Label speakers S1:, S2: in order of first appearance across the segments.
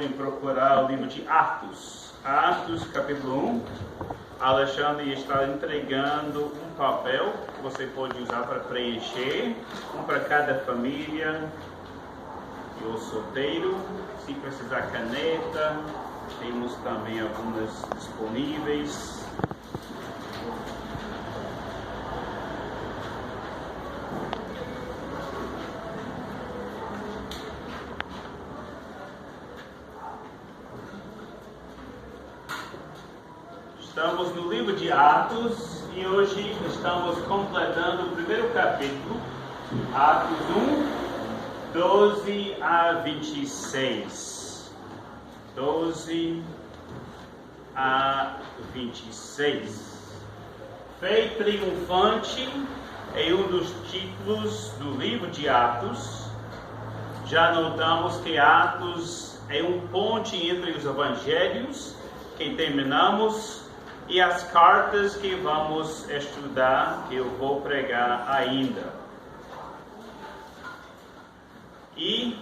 S1: podem procurar o livro de Atos. Atos, capítulo 1. Alexandre está entregando um papel que você pode usar para preencher, um para cada família. Eu solteiro, se precisar caneta, temos também algumas disponíveis. Estamos no livro de Atos e hoje estamos completando o primeiro capítulo, Atos 1, 12 a 26. 12 a 26. Fé triunfante é um dos títulos do livro de Atos. Já notamos que Atos é um ponte entre os evangelhos que terminamos e as cartas que vamos estudar, que eu vou pregar ainda. E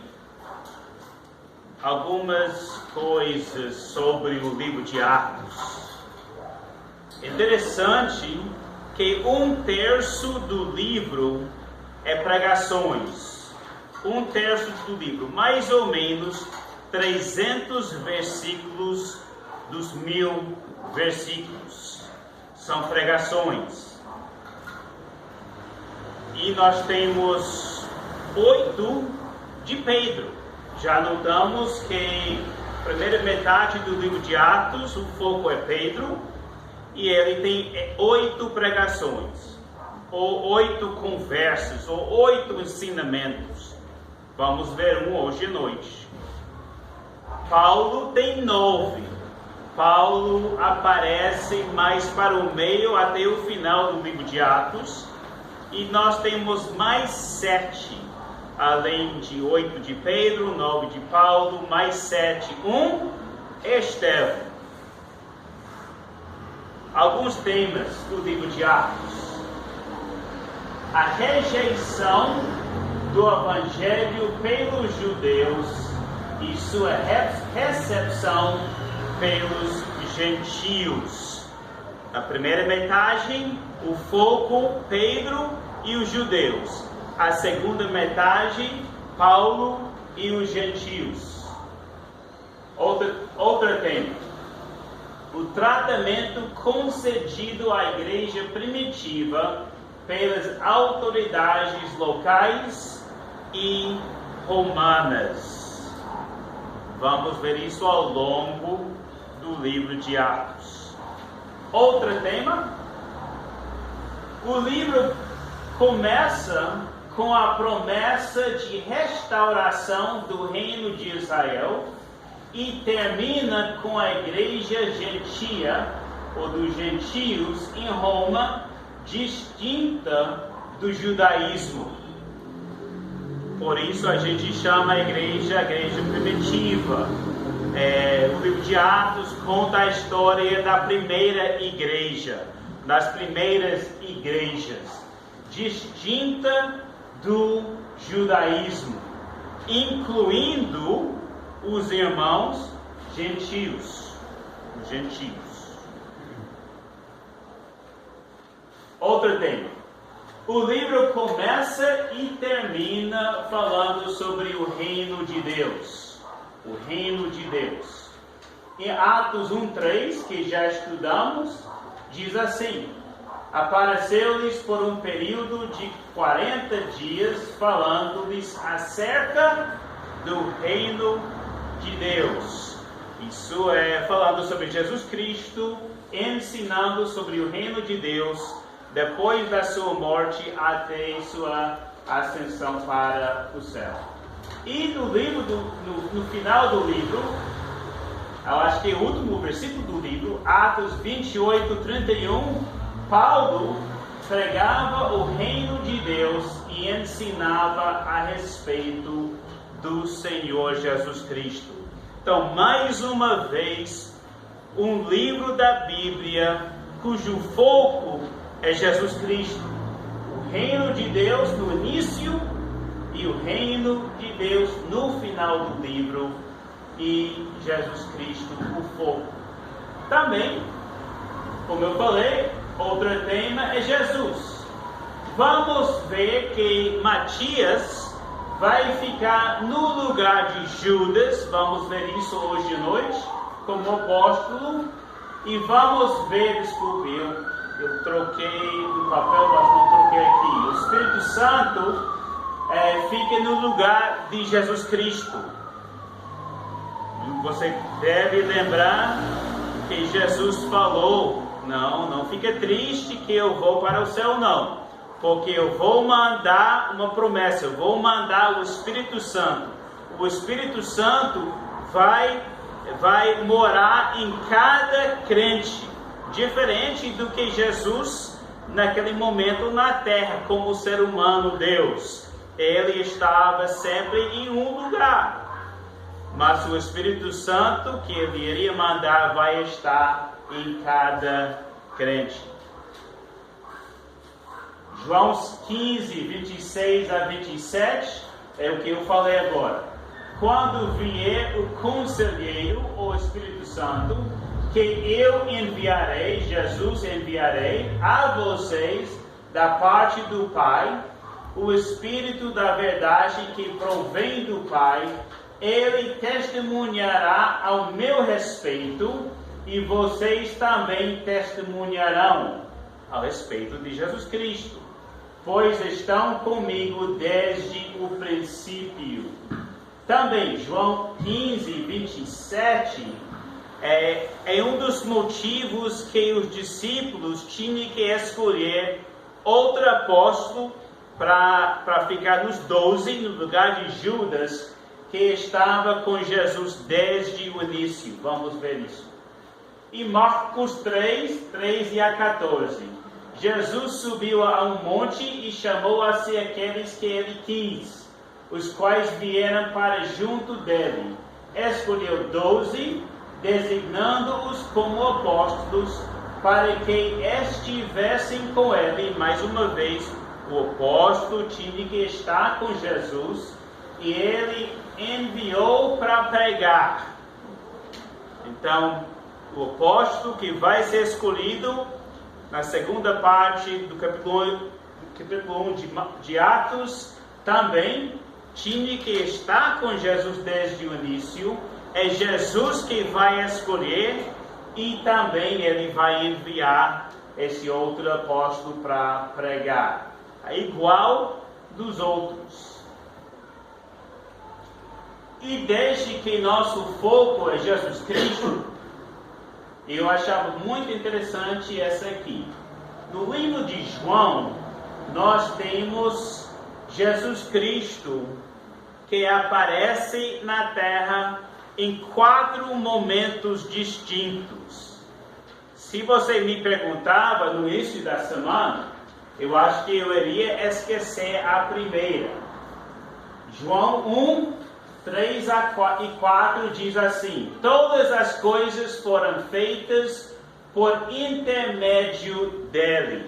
S1: algumas coisas sobre o livro de Atos. Interessante que 1/3 do livro é pregações. 1/3 do livro, mais ou menos 300 versículos dos 1000 versículos são pregações. E nós temos 8 de Pedro. Já notamos que a primeira metade do livro de Atos, o foco é Pedro, e ele tem 8 pregações, ou 8 conversas, ou 8 ensinamentos. Vamos ver um hoje à noite. Paulo tem 9. Paulo aparece mais para o meio até o final do livro de Atos, e nós temos mais 7, além de 8 de Pedro, 9 de Paulo, mais 7, Estevão. Alguns temas do livro de Atos: a rejeição do evangelho pelos judeus e sua recepção pelos gentios. Na primeira metade, o foco Pedro e os judeus. A segunda metade, Paulo e os gentios. Outro tema: o tratamento concedido à igreja primitiva pelas autoridades locais e romanas. Vamos ver isso ao longo do livro de Atos. Outro tema: o livro começa com a promessa de restauração do reino de Israel e termina com a igreja gentia, ou dos gentios, em Roma, distinta do judaísmo. Por isso a gente chama a igreja primitiva. O livro de Atos conta a história da primeira igreja, das primeiras igrejas, distinta do judaísmo, incluindo os irmãos gentios. Os gentios. Outro tema: o livro começa e termina falando sobre o reino de Deus. O reino de Deus. Em Atos 1:3, que já estudamos, diz assim: apareceu-lhes por um período de 40 dias, falando-lhes acerca do reino de Deus. Isso é falando sobre Jesus Cristo, ensinando sobre o reino de Deus, depois da sua morte até sua ascensão para o céu. E no livro, no final do livro, eu acho que é o último versículo do livro, Atos 28:31, Paulo pregava o reino de Deus e ensinava a respeito do Senhor Jesus Cristo. Então, mais uma vez, um livro da Bíblia cujo foco é Jesus Cristo. O reino de Deus no início e o reino de Deus no final do livro, e Jesus Cristo, o fogo. Também, como eu falei, outro tema é Jesus. Vamos ver que Matias vai ficar no lugar de Judas, vamos ver isso hoje à noite, como apóstolo, e vamos ver, desculpe, eu troquei o papel, mas não troquei aqui. O Espírito Santo fica no lugar de Jesus Cristo. Você deve lembrar que Jesus falou, não fica triste que eu vou para o céu, não. Porque eu vou mandar uma promessa, eu vou mandar o Espírito Santo. O Espírito Santo vai morar em cada crente, diferente do que Jesus, naquele momento na terra, como ser humano, Deus. Ele estava sempre em um lugar. Mas o Espírito Santo que ele iria mandar vai estar em cada crente. João 15, 26 a 27, é o que eu falei agora. Quando vier o Conselheiro, o Espírito Santo, que eu enviarei, Jesus enviarei a vocês da parte do Pai, o Espírito da verdade que provém do Pai, ele testemunhará ao meu respeito e vocês também testemunharão a respeito de Jesus Cristo, pois estão comigo desde o princípio. Também, João 15, 27, é um dos motivos que os discípulos tinham que escolher outro apóstolo para ficar nos 12, no lugar de Judas, que estava com Jesus desde o início. Vamos ver isso. E Marcos 3, 13 a 14. Jesus subiu a um monte e chamou a si aqueles que ele quis, os quais vieram para junto dele. Escolheu 12, designando-os como apóstolos, para que estivessem com ele. Mais uma vez, o apóstolo tinha que estar com Jesus, e ele enviou para pregar. Então, o apóstolo que vai ser escolhido na segunda parte do capítulo 1 de Atos também tinha que estar com Jesus desde o início. É Jesus que vai escolher e também ele vai enviar esse outro apóstolo para pregar. É igual dos outros. E desde que nosso foco é Jesus Cristo, eu achava muito interessante essa aqui. No livro de João, nós temos Jesus Cristo que aparece na terra em 4 momentos distintos. Se você me perguntava no início da semana, eu acho que eu iria esquecer a primeira. João 1, 3 e 4 diz assim: todas as coisas foram feitas por intermédio dele.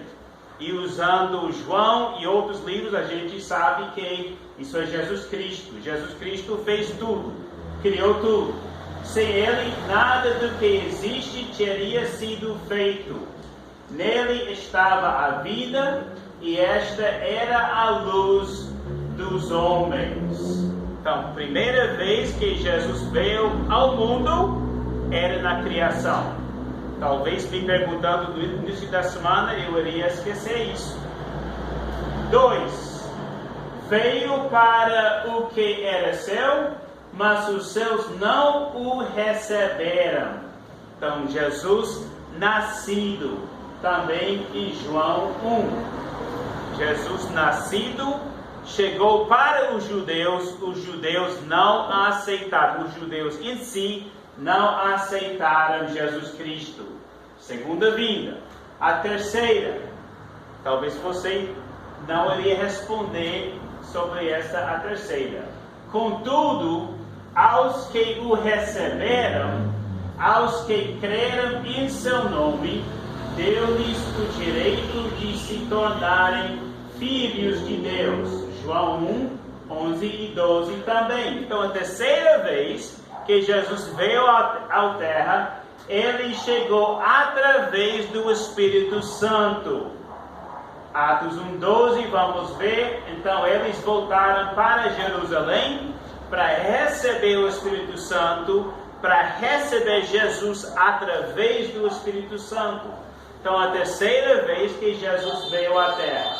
S1: E usando João e outros livros, a gente sabe que isso é Jesus Cristo. Jesus Cristo fez tudo, criou tudo. Sem ele, nada do que existe teria sido feito. Nele estava a vida, e esta era a luz dos homens. Então, primeira vez que Jesus veio ao mundo era na criação. Talvez me perguntando no início da semana, eu iria esquecer isso. 2. Veio para o que era seu, mas os seus não o receberam. Então, Jesus nascido, também em João 1. Jesus nascido chegou para os judeus não aceitaram, os judeus em si não aceitaram Jesus Cristo. Segunda vinda. A terceira, talvez você não iria responder sobre essa a terceira. Contudo, aos que o receberam, aos que creram em seu nome, deu-lhes o direito de se tornarem filhos de Deus. João 1, 11 e 12 também. Então, a terceira vez que Jesus veio à terra, ele chegou através do Espírito Santo. Atos 1:12, vamos ver. Então eles voltaram para Jerusalém para receber o Espírito Santo, para receber Jesus através do Espírito Santo. Então a terceira vez que Jesus veio à terra.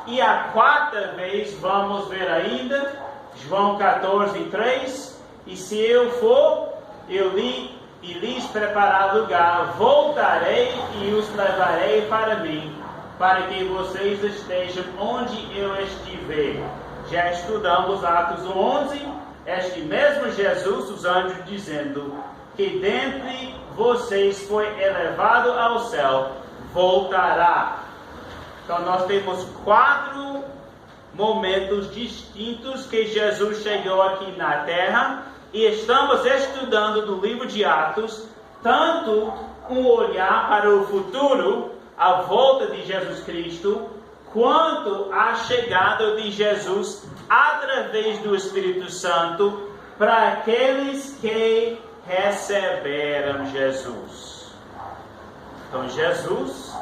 S1: E a quarta vez, vamos ver ainda, João 14:3. E se eu for, e lhes preparar lugar, voltarei e os levarei para mim, para que vocês estejam onde eu estiver. Já estudamos Atos 11, este mesmo Jesus, os anjos dizendo que dentre vocês foi elevado ao céu, voltará. Então nós temos 4 momentos distintos que Jesus chegou aqui na terra, e estamos estudando no livro de Atos, tanto um olhar para o futuro, a volta de Jesus Cristo, quanto a chegada de Jesus através do Espírito Santo para aqueles que receberam Jesus. Então Jesus,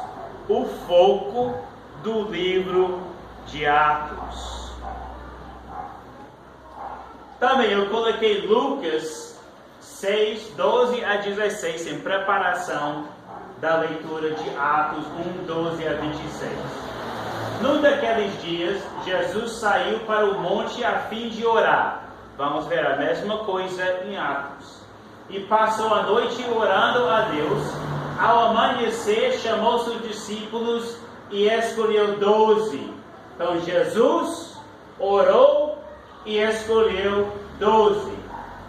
S1: o foco do livro de Atos. Também eu coloquei Lucas 6:12-16 em preparação da leitura de Atos 1:12-26. Num daqueles dias, Jesus saiu para o monte a fim de orar. Vamos ver a mesma coisa em Atos. E passou a noite orando a Deus. Ao amanhecer, chamou seus discípulos e escolheu 12. Então Jesus orou e escolheu 12,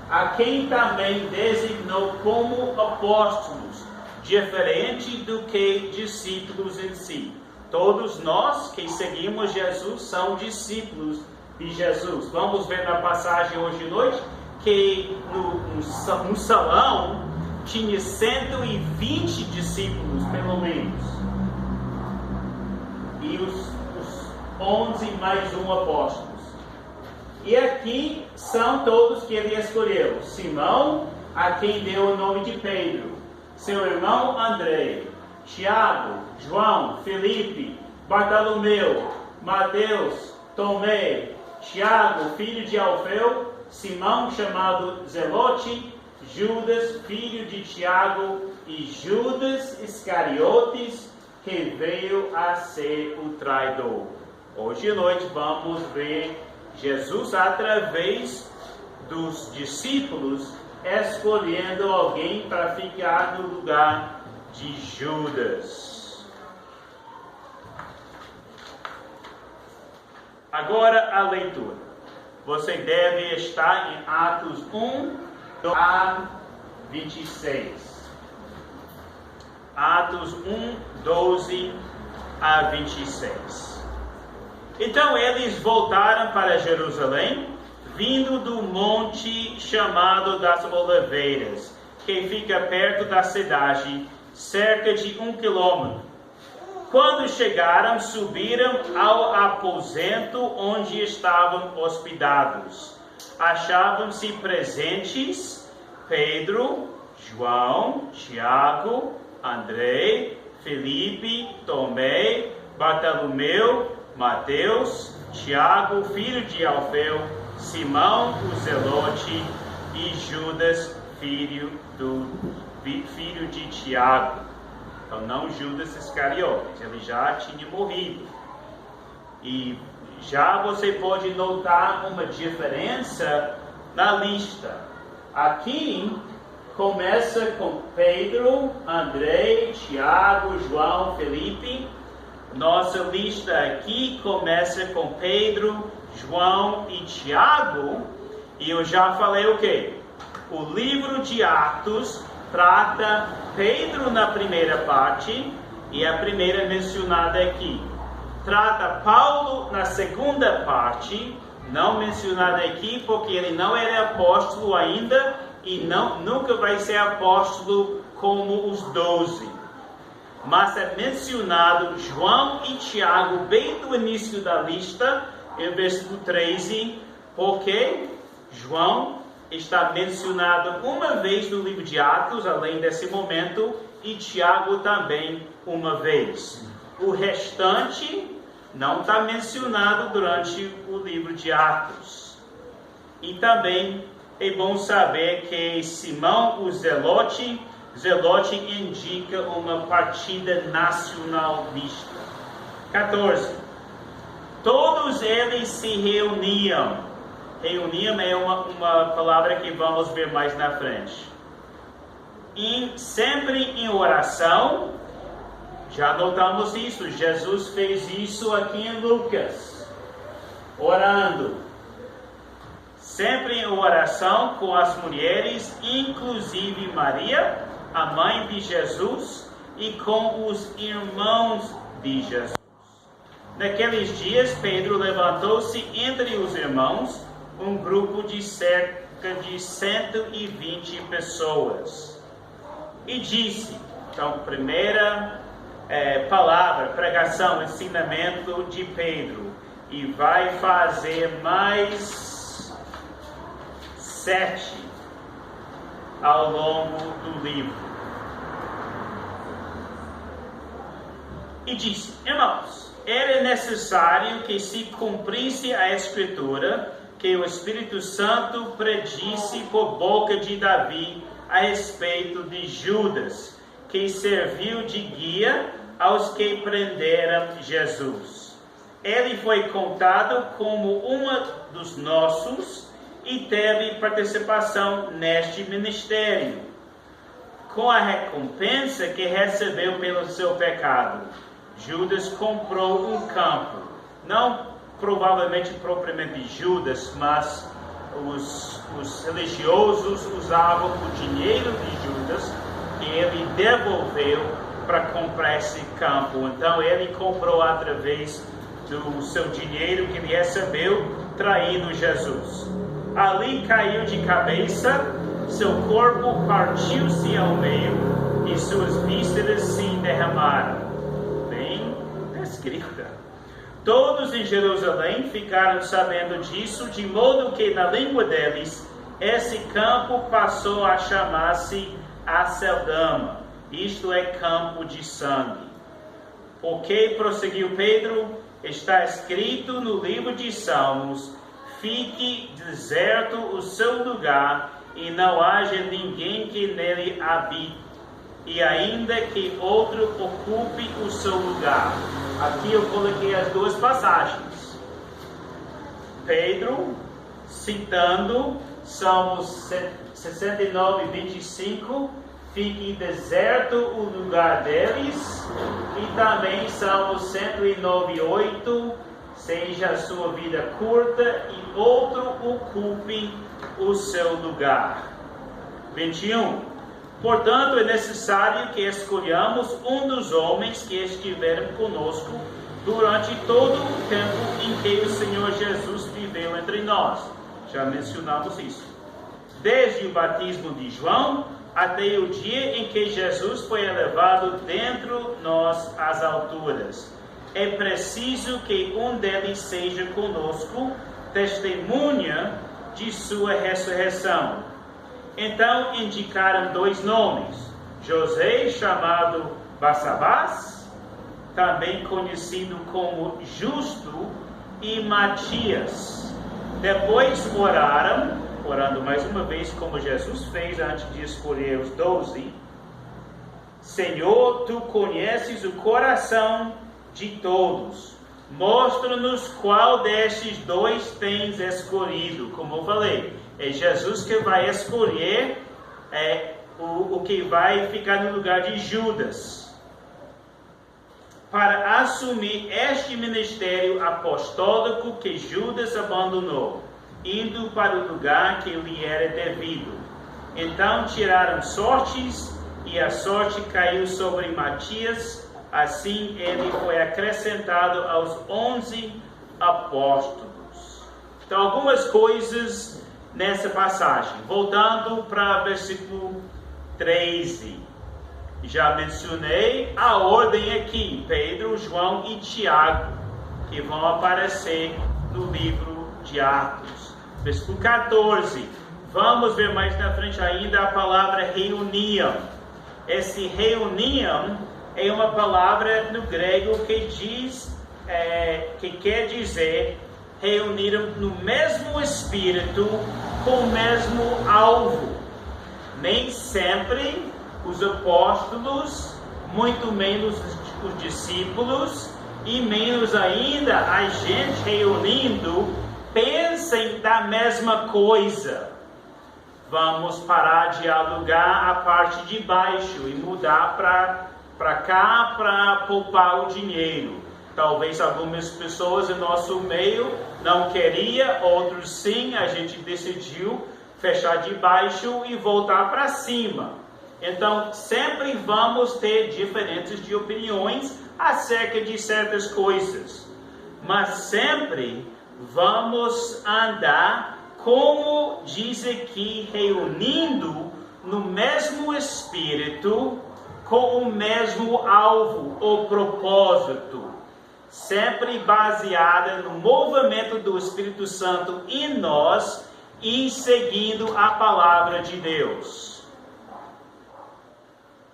S1: a quem também designou como apóstolos, diferente do que discípulos em si. Todos nós que seguimos Jesus são discípulos de Jesus. Vamos ver na passagem hoje de noite que no salão tinha 120 discípulos, pelo menos. E os 11 mais um apóstolos. E aqui são todos que ele escolheu. Simão, a quem deu o nome de Pedro, seu irmão André, Tiago, João, Felipe, Bartolomeu, Mateus, Tomé, Tiago, filho de Alfeu, Simão, chamado Zelote, Judas, filho de Tiago, e Judas Iscariotes, que veio a ser o traidor. Hoje à noite vamos ver Jesus, através dos discípulos, escolhendo alguém para ficar no lugar de Judas. Agora a leitura. Você deve estar em Atos 1:26. Atos 1:12-26. Então eles voltaram para Jerusalém, vindo do monte chamado das Oliveiras, que fica perto da cidade, cerca de 1 quilômetro. Quando chegaram, subiram ao aposento onde estavam hospedados. Achavam-se presentes Pedro, João, Tiago, André, Felipe, Tomé, Bartolomeu, Mateus, Tiago, filho de Alfeu, Simão, o Zelote, e Judas, filho de Tiago. Então não Judas Iscariotes, ele já tinha morrido. E já você pode notar uma diferença na lista. Aqui começa com Pedro, André, Tiago, João, Felipe. Nossa lista aqui começa com Pedro, João e Tiago. E eu já falei o quê? O livro de Atos trata Pedro na primeira parte, e a primeira mencionada aqui. Trata Paulo na segunda parte, não mencionada aqui porque ele não era apóstolo ainda e nunca vai ser apóstolo como os 12. Mas é mencionado João e Tiago bem no início da lista, em versículo 13, porque João está mencionado uma vez no livro de Atos, além desse momento, e Tiago também uma vez. O restante não está mencionado durante o livro de Atos. E também é bom saber que Simão, o Zelote indica uma partida nacionalista. 14. Todos eles se reuniam. Reuniam é uma palavra que vamos ver mais na frente. Sempre em oração. Já notamos isso. Jesus fez isso aqui em Lucas. Orando. Sempre em oração com as mulheres, inclusive Maria, a mãe de Jesus, e com os irmãos de Jesus. Naqueles dias, Pedro levantou-se entre os irmãos, um grupo de cerca de 120 pessoas. E disse, então, primeira palavra, pregação, ensinamento de Pedro. E vai fazer mais 7 ao longo do livro. E disse, irmãos, era necessário que se cumprisse a Escritura, que o Espírito Santo predisse por boca de Davi a respeito de Judas, que serviu de guia aos que prenderam Jesus. Ele foi contado como um dos nossos e teve participação neste ministério, com a recompensa que recebeu pelo seu pecado. Judas comprou um campo, não provavelmente propriamente Judas, mas os religiosos usavam o dinheiro de Judas que ele devolveu para comprar esse campo. Então ele comprou através do seu dinheiro que ele recebeu, traindo Jesus. Ali caiu de cabeça, seu corpo partiu-se ao meio e suas vísceras se derramaram. Bem escrita. Todos em Jerusalém ficaram sabendo disso, de modo que na língua deles, esse campo passou a chamar-se Aceldama, isto é, campo de sangue. Porque, prosseguiu Pedro, está escrito no livro de Salmos, fique deserto o seu lugar e não haja ninguém que nele habite, e ainda que outro ocupe o seu lugar. Aqui eu coloquei as duas passagens. Pedro, citando Salmos 69, 25, fique deserto o lugar deles, e também Salmos 109, 8, seja a sua vida curta e outro ocupe o seu lugar. 21. Portanto, é necessário que escolhamos um dos homens que estiveram conosco durante todo o tempo em que o Senhor Jesus viveu entre nós. Já mencionamos isso. Desde o batismo de João até o dia em que Jesus foi elevado dentro nós às alturas. É preciso que um deles seja conosco, testemunha de sua ressurreição. Então indicaram 2 nomes, José, chamado Barsabás, também conhecido como Justo, e Matias. Depois orando mais uma vez, como Jesus fez antes de escolher os 12. Senhor, tu conheces o coração de todos. Mostra-nos qual destes 2 tens escolhido. Como eu falei, é Jesus que vai escolher o que vai ficar no lugar de Judas, para assumir este ministério apostólico que Judas abandonou, indo para o lugar que lhe era devido. Então tiraram sortes, e a sorte caiu sobre Matias. Assim ele foi acrescentado aos 11 apóstolos. Então, algumas coisas nessa passagem. Voltando para versículo 13. Já mencionei a ordem aqui, Pedro, João e Tiago, que vão aparecer no livro de Atos. Versículo 14. vamos ver mais na frente ainda a palavra reunião. Esse reunião é uma palavra no grego que quer dizer reunir no mesmo espírito, com o mesmo alvo. Nem sempre os apóstolos, muito menos os discípulos, e menos ainda a gente reunindo, pensem da mesma coisa. Vamos parar de alugar a parte de baixo e mudar para cá para poupar o dinheiro. Talvez algumas pessoas em nosso meio não queriam, outros sim, a gente decidiu fechar de baixo e voltar para cima. Então, sempre vamos ter diferenças de opiniões acerca de certas coisas, mas sempre vamos andar, como diz aqui, reunindo no mesmo espírito, com o mesmo alvo ou propósito, sempre baseada no movimento do Espírito Santo em nós e seguindo a palavra de Deus.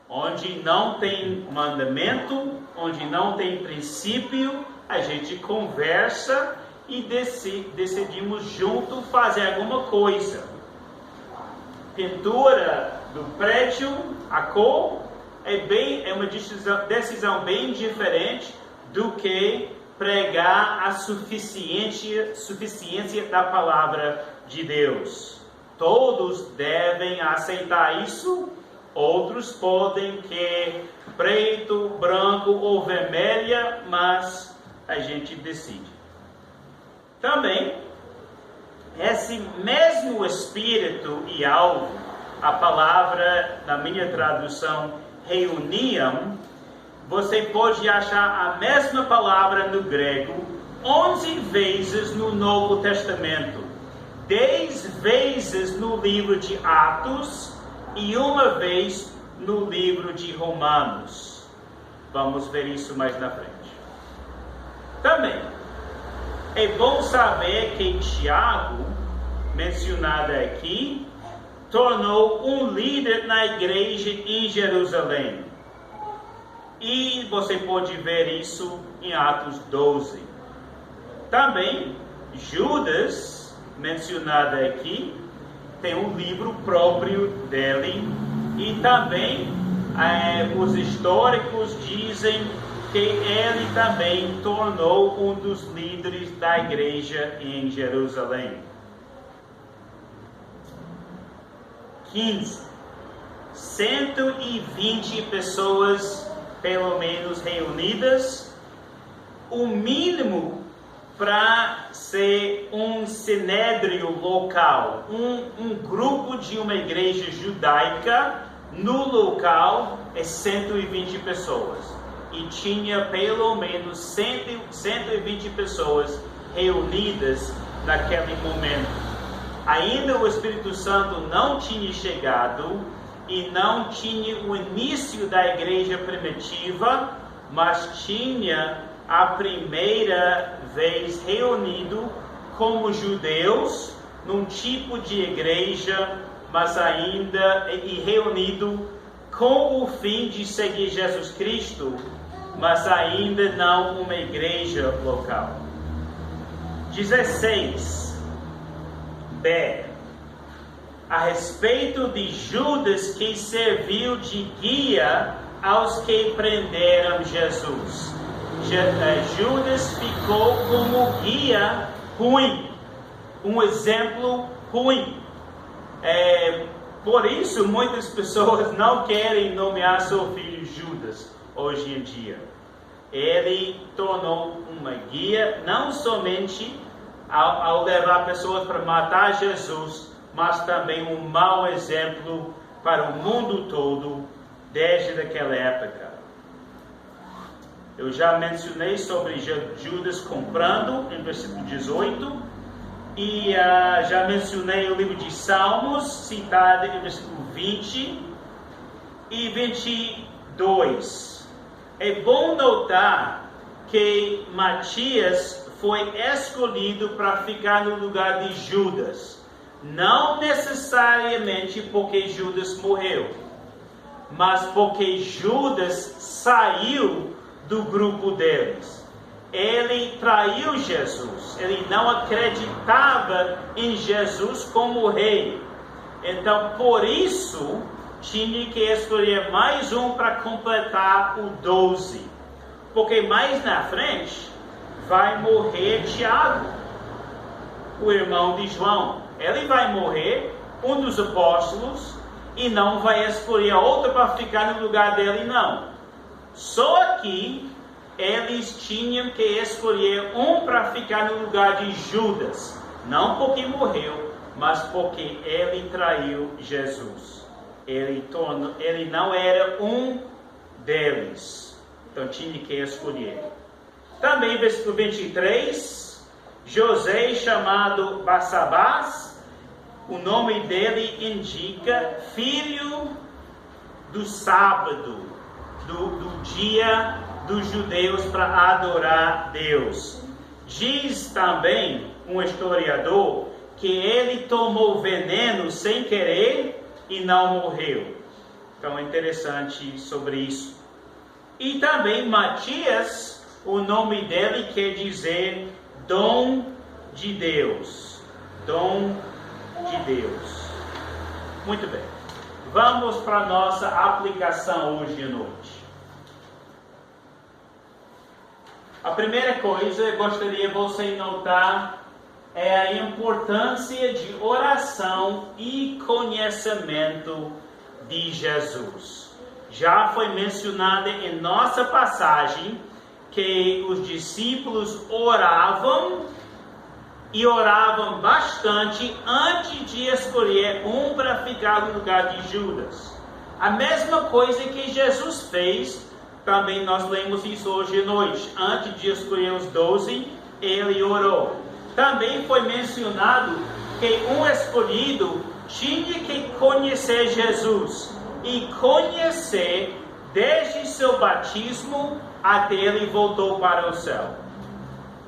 S1: Onde não tem mandamento, onde não tem princípio, a gente conversa e decidimos junto fazer alguma coisa. Pintura do prédio, a cor, é uma decisão bem diferente do que pregar a suficiência da palavra de Deus. Todos devem aceitar isso. Outros podem querer preto, branco ou vermelha, mas a gente decide. Também, esse mesmo espírito e alvo, a palavra, na minha tradução, reuniam, você pode achar a mesma palavra no grego 11 vezes no Novo Testamento, 10 vezes no livro de Atos e uma vez no livro de Romanos. Vamos ver isso mais na frente. Também, é bom saber que Tiago, mencionado aqui, tornou um líder na igreja em Jerusalém. E você pode ver isso em Atos 12. Também, Judas, mencionado aqui, tem um livro próprio dele. E também, os históricos dizem que ele também tornou um dos líderes da igreja em Jerusalém. 15. 120 pessoas, pelo menos, reunidas. O mínimo para ser um sinédrio local, um grupo de uma igreja judaica no local é 120 pessoas. E tinha pelo menos 120 pessoas reunidas naquele momento. Ainda o Espírito Santo não tinha chegado e não tinha o início da igreja primitiva, mas tinha a primeira vez reunido como judeus num tipo de igreja, mas ainda reunido com o fim de seguir Jesus Cristo, mas ainda não uma igreja local. 16. B. A respeito de Judas, que serviu de guia aos que prenderam Jesus. Judas ficou como guia ruim, um exemplo ruim. Por isso, muitas pessoas não querem nomear seu filho Judas hoje em dia. Ele tornou uma guia, não somente ao levar pessoas para matar Jesus, mas também um mau exemplo para o mundo todo, desde aquela época. Eu já mencionei sobre Judas comprando, em versículo 18, e já mencionei o livro de Salmos, citado em versículo 20 e 22. É bom notar que Matias foi escolhido para ficar no lugar de Judas. não necessariamente porque Judas morreu, mas porque Judas saiu do grupo deles. Ele traiu Jesus, ele não acreditava em Jesus como rei. Então, por isso, tinha que escolher mais um para completar o 12. Porque mais na frente vai morrer Tiago, o irmão de João. Ele vai morrer, um dos apóstolos, e não vai escolher outro para ficar no lugar dele, não. Só aqui, eles tinham que escolher um para ficar no lugar de Judas. Não porque morreu, mas porque ele traiu Jesus. Ele não era um deles. Então tinha que escolher. Também, versículo 23, José, chamado Barsabás, o nome dele indica filho do sábado, do dia dos judeus para adorar Deus. Diz também um historiador que ele tomou veneno sem querer e não morreu. Então é interessante sobre isso. E também Matias, o nome dele quer dizer dom de Deus. Dom de Deus. Muito bem. Vamos para a nossa aplicação hoje à noite. A primeira coisa eu gostaria você notar é a importância de oração e conhecimento de Jesus. Já foi mencionado em nossa passagem que os discípulos oravam e oravam bastante antes de escolher um para ficar no lugar de Judas. A mesma coisa que Jesus fez, também nós lemos isso hoje à noite. Antes de escolher os 12, ele orou. Também foi mencionado que um escolhido tinha que conhecer Jesus e conhecer desde seu batismo até ele voltou para o céu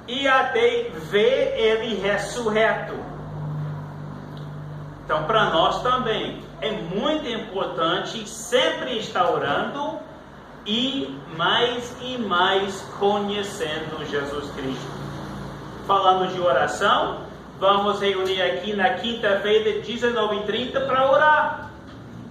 S1: e até ver ele ressurreto. Então, para nós também é muito importante sempre estar orando e mais conhecendo Jesus Cristo. Falando de oração, vamos reunir aqui na quinta-feira, 19h30, para orar.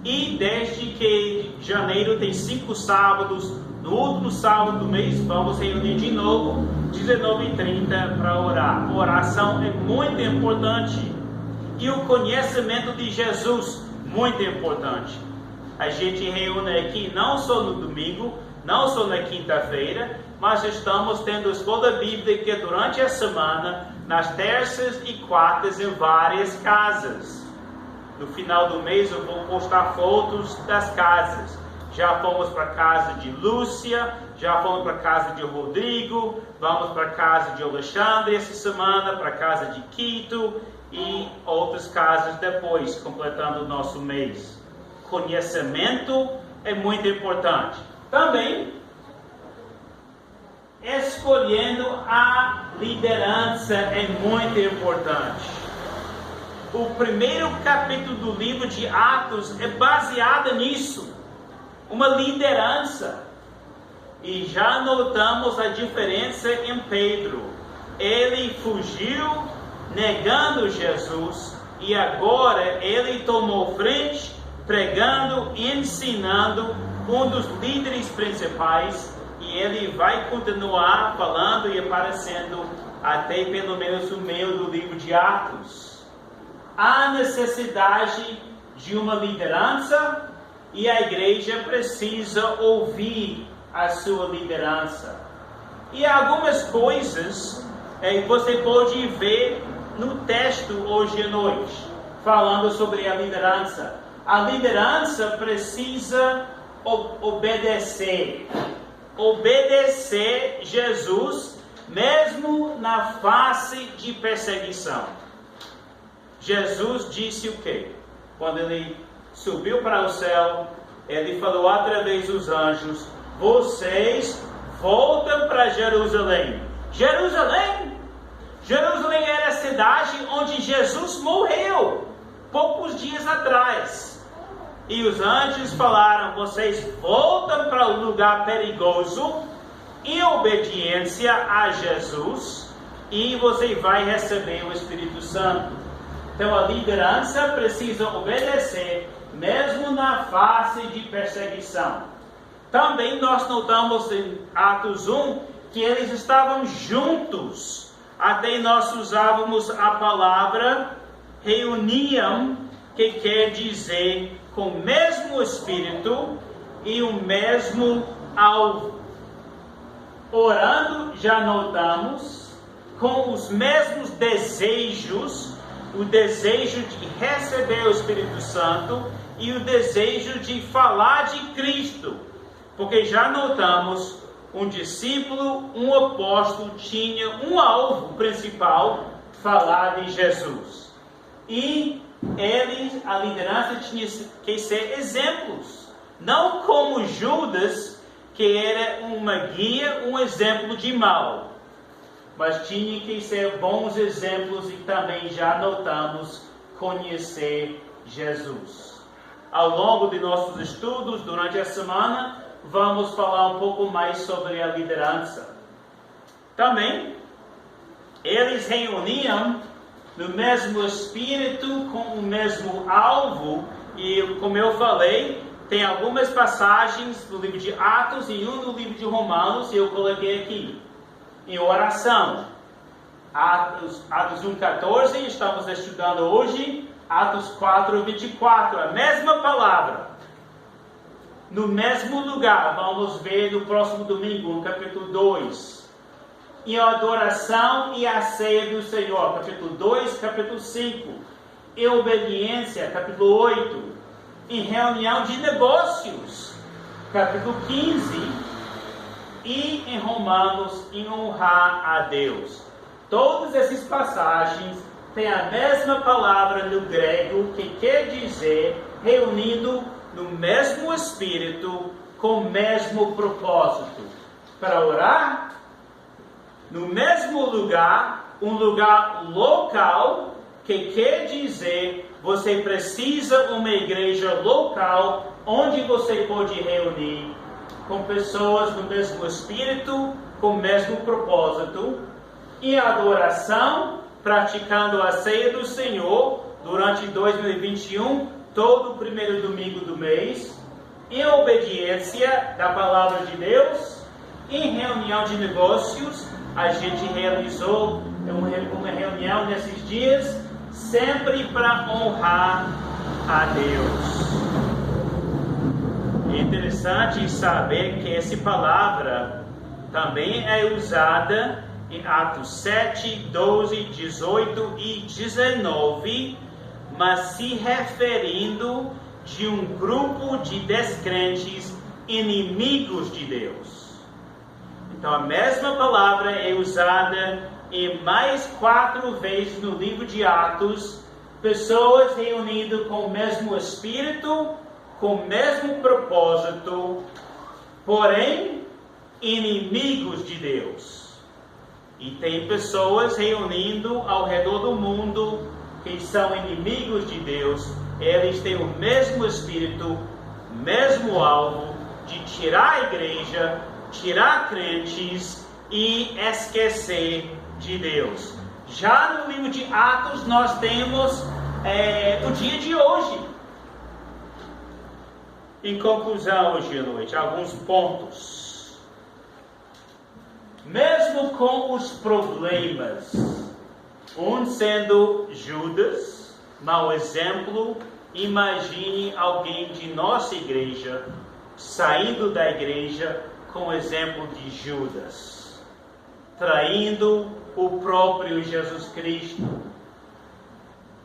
S1: E desde que janeiro tem 5 sábados, no último sábado do mês, vamos reunir de novo, 19h30, para orar. Oração é muito importante. E o conhecimento de Jesus, muito importante. A gente reúne aqui não só no domingo, não só na quinta-feira, mas estamos tendo escola bíblica durante a semana, nas terças e quartas, em várias casas. No final do mês eu vou postar fotos das casas. Já fomos para a casa de Lúcia, já fomos para a casa de Rodrigo, vamos para a casa de Alexandre essa semana, para a casa de Quito e outras casas depois, completando o nosso mês. Conhecimento é muito importante. Também, escolhendo a liderança é muito importante. O primeiro capítulo do livro de Atos é baseado nisso. Uma liderança. E já notamos a diferença em Pedro. Ele fugiu negando Jesus e agora ele tomou frente, pregando, ensinando, um dos líderes principais, e ele vai continuar falando e aparecendo até pelo menos o meio do livro de Atos. Há necessidade de uma liderança e a igreja precisa ouvir a sua liderança. E algumas coisas você pode ver no texto hoje à noite, falando sobre a liderança. A liderança precisa obedecer Jesus, mesmo na face de perseguição. Jesus disse o quê? Quando ele subiu para o céu, ele falou através dos anjos: vocês voltam para Jerusalém. Jerusalém era a cidade onde Jesus morreu. poucos dias atrás. E os anjos falaram: vocês voltam para o lugar perigoso em obediência a Jesus e você vai receber o Espírito Santo. Então a liderança precisa obedecer mesmo na fase de perseguição. Também nós notamos em Atos 1 que eles estavam juntos. Até nós usávamos a palavra reuniam, que quer dizer com o mesmo espírito e o mesmo alvo. Orando, já notamos, com os mesmos desejos, o desejo de receber o Espírito Santo e o desejo de falar de Cristo. Porque já notamos, um discípulo, um apóstolo tinha um alvo principal, falar de Jesus. E eles, a liderança, tinha que ser exemplos. Não como Judas, que era uma guia, um exemplo de mal. Mas tinha que ser bons exemplos e também já notamos conhecer Jesus. Ao longo de nossos estudos, durante a semana, vamos falar um pouco mais sobre a liderança. Também, eles reuniam no mesmo espírito, com o mesmo alvo, e como eu falei, tem algumas passagens no livro de Atos e um no livro de Romanos, e eu coloquei aqui, em oração. Atos 1,14, estamos estudando hoje, Atos 4,24, a mesma palavra, no mesmo lugar, vamos ver no próximo domingo, no capítulo 2. Em adoração e a ceia do Senhor, capítulo 2, capítulo 5. Em obediência, capítulo 8. Em reunião de negócios, capítulo 15. E em Romanos, em honrar a Deus. Todas essas passagens têm a mesma palavra no grego, que quer dizer reunindo no mesmo espírito, com o mesmo propósito. Para orar, no mesmo lugar, um lugar local, que quer dizer, você precisa uma igreja local, onde você pode reunir com pessoas no mesmo espírito, com o mesmo propósito, e adoração, praticando a ceia do Senhor, durante 2021, todo o primeiro domingo do mês, em obediência da palavra de Deus, em reunião de negócios. A gente realizou uma reunião nesses dias, sempre para honrar a Deus. É interessante saber que essa palavra também é usada em Atos 7, 12, 18 e 19, mas se referindo de um grupo de descrentes inimigos de Deus. Então a mesma palavra é usada em mais 4 vezes no livro de Atos, pessoas reunidas com o mesmo espírito, com o mesmo propósito, porém inimigos de Deus. E tem pessoas reunindo ao redor do mundo que são inimigos de Deus. Eles têm o mesmo espírito, mesmo alvo de tirar a igreja, tirar crentes e esquecer de Deus. Já no livro de Atos nós temos o dia de hoje. Em conclusão, hoje à noite, alguns pontos. Mesmo com os problemas, um sendo Judas, mau exemplo, imagine alguém de nossa igreja saindo da igreja com o exemplo de Judas, traindo o próprio Jesus Cristo.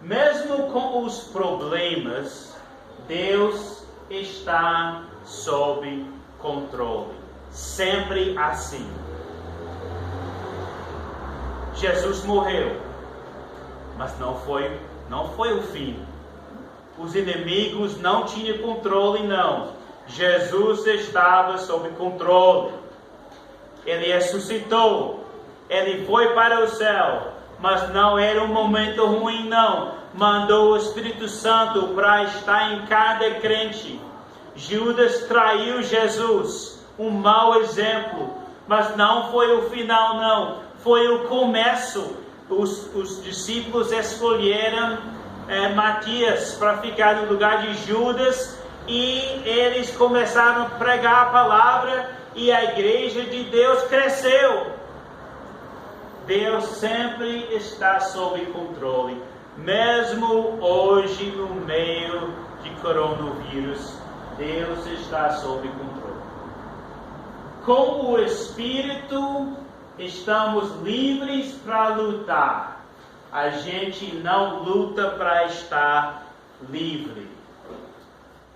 S1: Mesmo com os problemas, Deus está sob controle, sempre assim. Jesus morreu, mas não foi o fim. Os inimigos não tinham controle, não. Jesus estava sob controle. Ele ressuscitou. Ele foi para o céu. mas não era um momento ruim, não. Mandou o Espírito Santo para estar em cada crente. Judas traiu Jesus, um mau exemplo, mas não foi o final, não. Foi o começo. Os discípulos escolheram Matias para ficar no lugar de Judas, e eles começaram a pregar a palavra, e a igreja de Deus cresceu. Deus sempre está sob controle, mesmo hoje no meio de coronavírus, Deus está sob controle. Com o Espírito, estamos livres para lutar. A gente não luta para estar livre.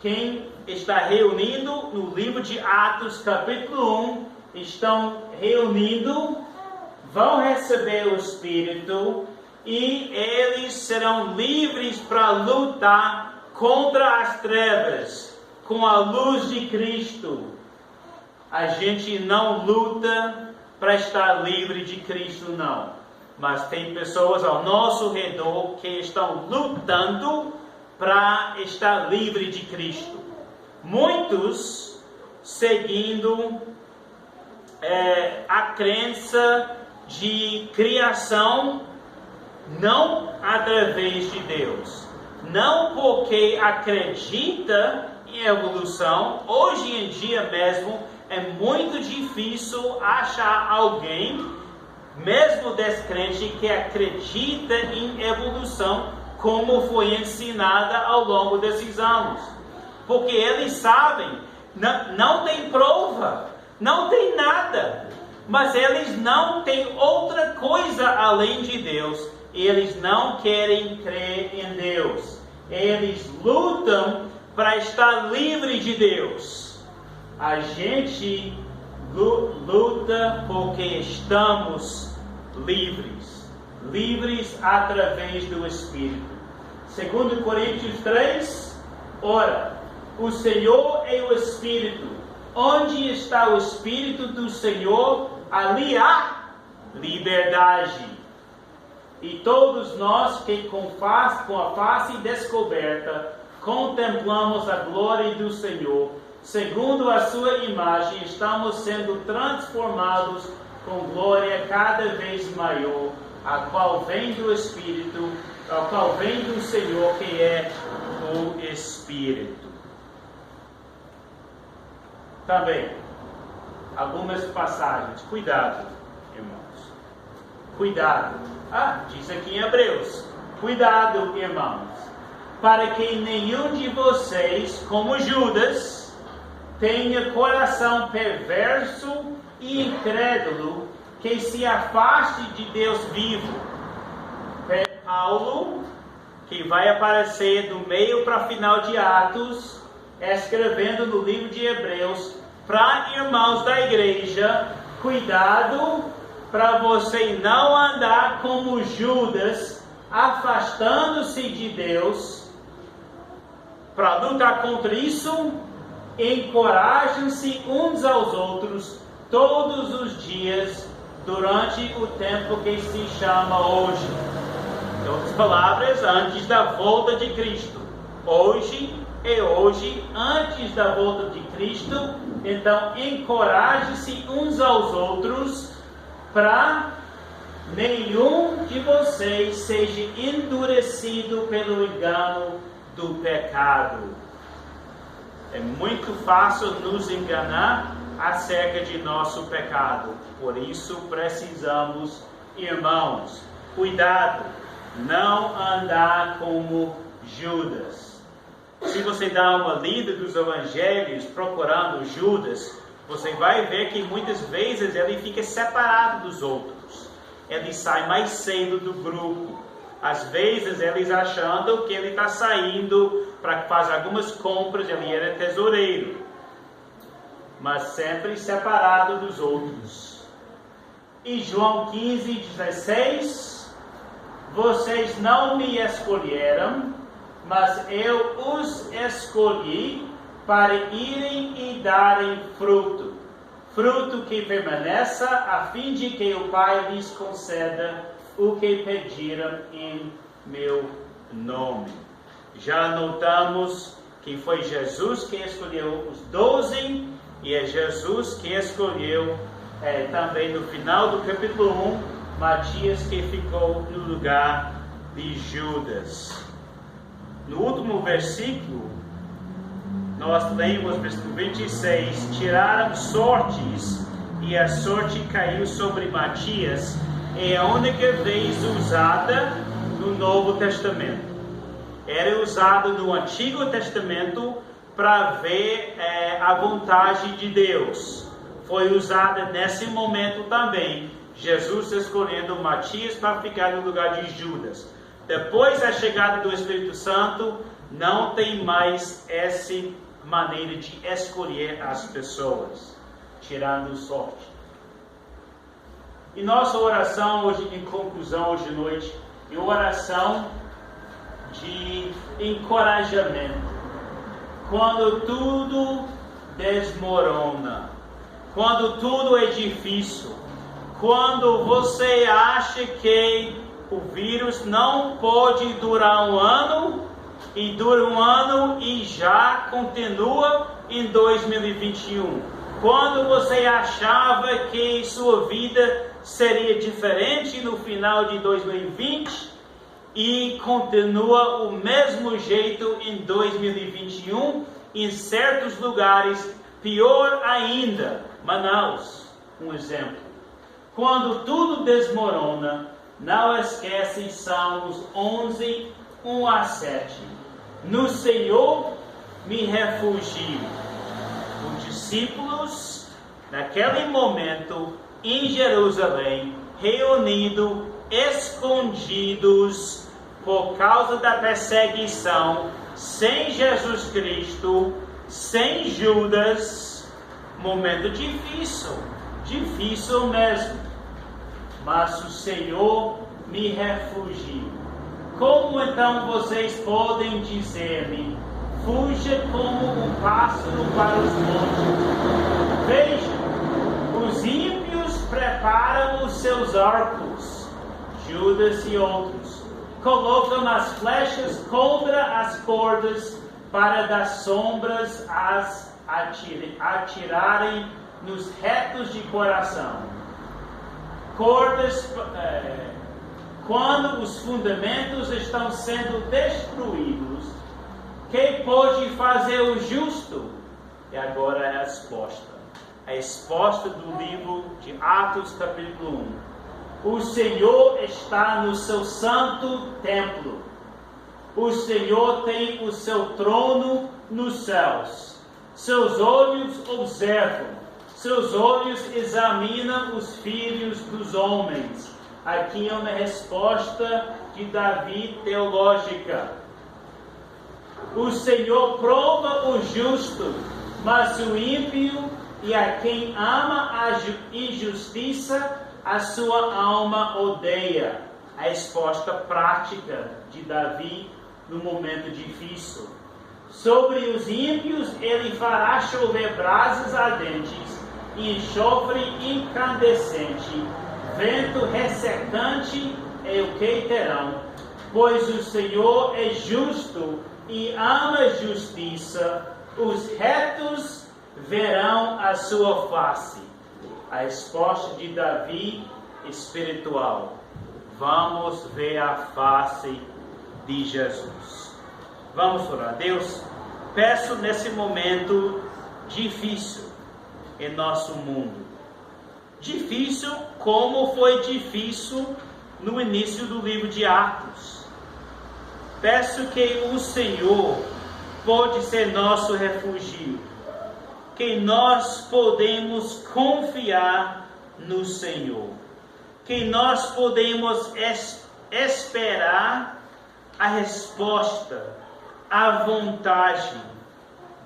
S1: Quem está reunindo no livro de Atos, capítulo 1, estão reunindo, vão receber o Espírito, e eles serão livres para lutar contra as trevas, com a luz de Cristo. A gente não luta para estar livre de Cristo, não. Mas tem pessoas ao nosso redor que estão lutando para estar livre de Cristo. Muitos seguindo a crença de criação, não através de Deus. Não porque acredita em evolução. Hoje em dia mesmo é muito difícil achar alguém, mesmo descrente, que acredita em evolução como foi ensinada ao longo desses anos. Porque eles sabem, não tem prova, não tem nada, mas eles não têm outra coisa além de Deus. Eles não querem crer em Deus. Eles lutam para estar livre de Deus. A gente luta porque estamos livres. Livres através do Espírito. 2 Coríntios 3, ora, o Senhor é o Espírito. Onde está o Espírito do Senhor, ali há liberdade. E todos nós que com a face descoberta contemplamos a glória do Senhor, segundo a sua imagem, estamos sendo transformados com glória cada vez maior, a qual vem do Espírito, a qual vem do Senhor, que é o Espírito. Também, algumas passagens. Cuidado, irmãos. Cuidado. Diz aqui em Hebreus. Cuidado, irmãos, para que nenhum de vocês, como Judas, tenha coração perverso e incrédulo, que se afaste de Deus vivo. Paulo, que vai aparecer do meio para final de Atos, escrevendo no livro de Hebreus para irmãos da igreja: cuidado para você não andar como Judas, afastando-se de Deus. Para lutar contra isso, encorajem-se uns aos outros todos os dias, durante o tempo que se chama hoje. Em outras palavras, antes da volta de Cristo. Hoje é hoje, antes da volta de Cristo. Então, encoraje-se uns aos outros, para nenhum de vocês seja endurecido pelo engano do pecado. É muito fácil nos enganar acerca de nosso pecado. Por isso precisamos, irmãos, cuidado, não andar como Judas. Se você dá uma lida dos evangelhos procurando Judas, você vai ver que muitas vezes ele fica separado dos outros. Ele sai mais cedo do grupo. Às vezes eles achando que ele está saindo para fazer algumas compras, ele era tesoureiro. Mas sempre separado dos outros. E João 15:16, vocês não me escolheram, mas eu os escolhi para irem e darem fruto que permaneça, a fim de que o Pai lhes conceda o que pediram em meu nome. Já notamos que foi Jesus que escolheu os 12 e é Jesus que escolheu também no final do capítulo 1, Matias, que ficou no lugar de Judas. No último versículo, nós lemos, versículo 26, tiraram sortes e a sorte caiu sobre Matias. É a única vez usada no Novo Testamento. Era usado no Antigo Testamento para ver a vontade de Deus. Foi usada nesse momento também, Jesus escolhendo Matias para ficar no lugar de Judas. Depois da chegada do Espírito Santo, não tem mais essa maneira de escolher as pessoas, tirando sorte. E nossa oração hoje, em conclusão, hoje à noite, é uma oração de encorajamento. Quando tudo desmorona, quando tudo é difícil, quando você acha que o vírus não pode durar um ano, e dura um ano e já continua em 2021. Quando você achava que sua vida seria diferente no final de 2020 e continua o mesmo jeito em 2021, em certos lugares, pior ainda, Manaus, um exemplo. Quando tudo desmorona, não esquece Salmos 11, 1 a 7. No Senhor me refugio. Os discípulos, naquele momento, em Jerusalém, reunidos, escondidos, por causa da perseguição, sem Jesus Cristo, sem Judas, momento difícil mesmo. Mas o Senhor me refugio. Como então vocês podem dizer-me, fuja como um pássaro para os montes? Veja, os ímpios preparam os seus arcos, Judas e outros, colocam as flechas contra as cordas para das sombras as atirarem nos retos de coração. Cordas, quando os fundamentos estão sendo destruídos, quem pode fazer o justo? E agora é a resposta. A resposta do livro de Atos, capítulo 1. O Senhor está no seu santo templo. O Senhor tem o seu trono nos céus. Seus olhos observam. Seus olhos examinam os filhos dos homens. Aqui é uma resposta de Davi teológica. O Senhor prova o justo, mas o ímpio e a quem ama a injustiça, a sua alma odeia. A resposta prática de Davi no momento difícil. Sobre os ímpios ele fará chover brasas ardentes e enxofre incandescente. Vento ressecante é o que terão, pois o Senhor é justo e ama a justiça, os retos verão a sua face. A resposta de Davi espiritual. Vamos ver a face de Jesus. Vamos orar. Deus, peço nesse momento difícil em nosso mundo. Difícil como foi difícil no início do livro de Atos. Peço que o Senhor pode ser nosso refúgio, que nós podemos confiar no Senhor, que nós podemos esperar a resposta, a vontade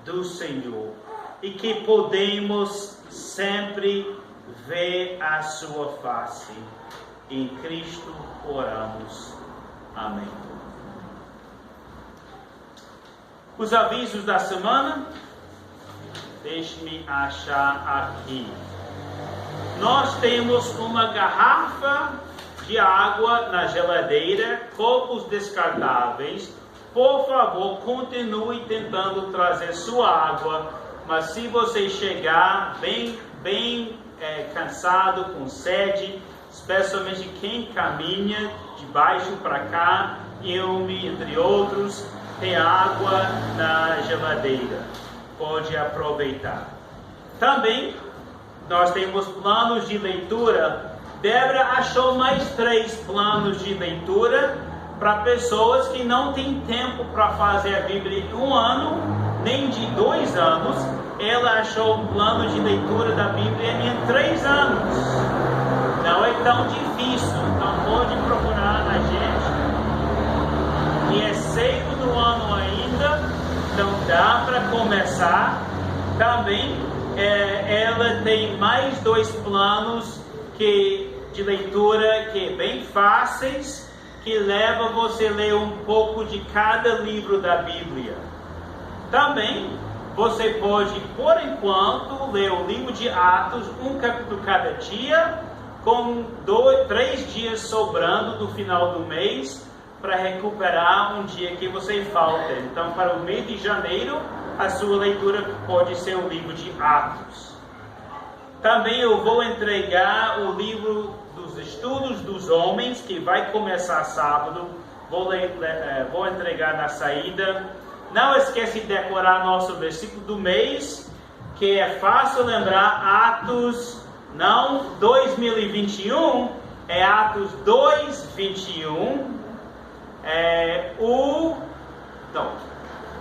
S1: do Senhor, e que podemos sempre ver a sua face. Em Cristo oramos. Amém. Os avisos da semana, deixe-me achar aqui. Nós temos uma garrafa de água na geladeira, copos descartáveis. Por favor, continue tentando trazer sua água, mas se você chegar bem cansado, com sede, especialmente quem caminha de baixo para cá, eu, entre outros, tem água na geladeira. Pode aproveitar. Também, nós temos planos de leitura. Débora achou mais 3 planos de leitura para pessoas que não têm tempo para fazer a Bíblia em 1 ano, nem de 2 anos. Ela achou um plano de leitura da Bíblia em 3 anos. Não é tão difícil, então pode procurar a gente. E é cedo no ano ainda, então dá para começar. Também ela tem mais 2 planos de leitura que é bem fáceis, que leva você a ler um pouco de cada livro da Bíblia. Também você pode, por enquanto, ler o livro de Atos, um capítulo cada dia, com 3 dias sobrando do final do mês, para recuperar um dia que você falta. Então, para o mês de janeiro, a sua leitura pode ser o livro de Atos. Também eu vou entregar o livro dos Estudos dos Homens, que vai começar sábado. Vou entregar na saída. Não esquece de decorar nosso versículo do mês, que é fácil lembrar. Atos, não 2021, é Atos 2:21.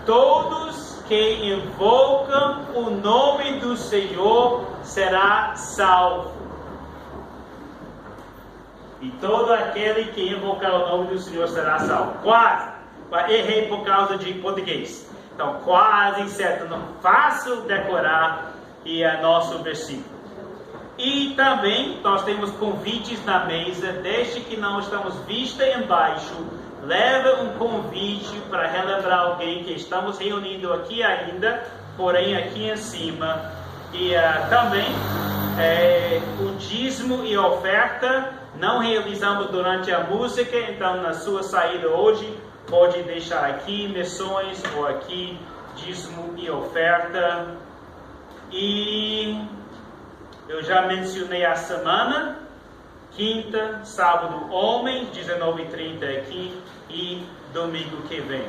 S1: Todos que invocam o nome do Senhor será salvo. E todo aquele que invocar o nome do Senhor será salvo. Quase. Errei por causa de português. Então, quase certo. Não fácil decorar e é nosso versículo. E também nós temos convites na mesa. Desde que não estamos vista embaixo, leva um convite para relembrar alguém que estamos reunindo aqui ainda, porém aqui em cima. E também o dízimo e oferta não realizamos durante a música, então na sua saída hoje pode deixar aqui missões ou aqui dízimo e oferta. E eu já mencionei a semana. Quinta, sábado, homens, 19h30 aqui e domingo que vem.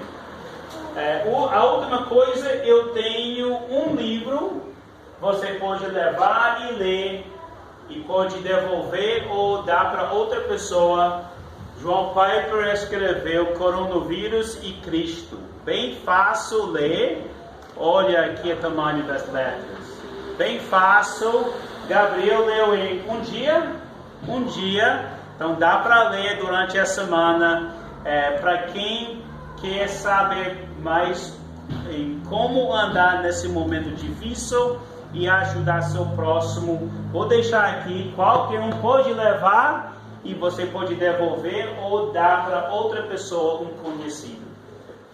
S1: A última coisa, eu tenho um livro, você pode levar e ler, e pode devolver ou dar para outra pessoa. João Piper escreveu Coronavírus e Cristo. Bem fácil ler, olha aqui o tamanho das letras. Bem fácil, Gabriel leu em um dia, então dá para ler durante a semana. Para quem quer saber mais em como andar nesse momento difícil e ajudar seu próximo, vou deixar aqui, qualquer um pode levar e você pode devolver ou dar para outra pessoa, um conhecido.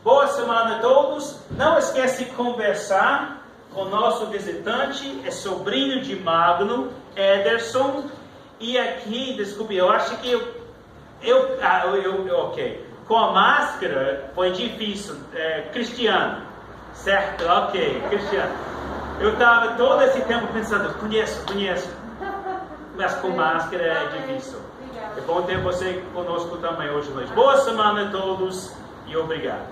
S1: Boa semana a todos. Não esquece de conversar com o nosso visitante, é sobrinho de Magno, Ederson. E aqui, desculpe, eu acho que ok. Com a máscara foi difícil. Cristiano, certo? Ok, Cristiano. Eu estava todo esse tempo pensando, conheço. Mas com máscara é difícil. É bom ter você conosco também hoje à noite. Boa semana a todos e obrigado.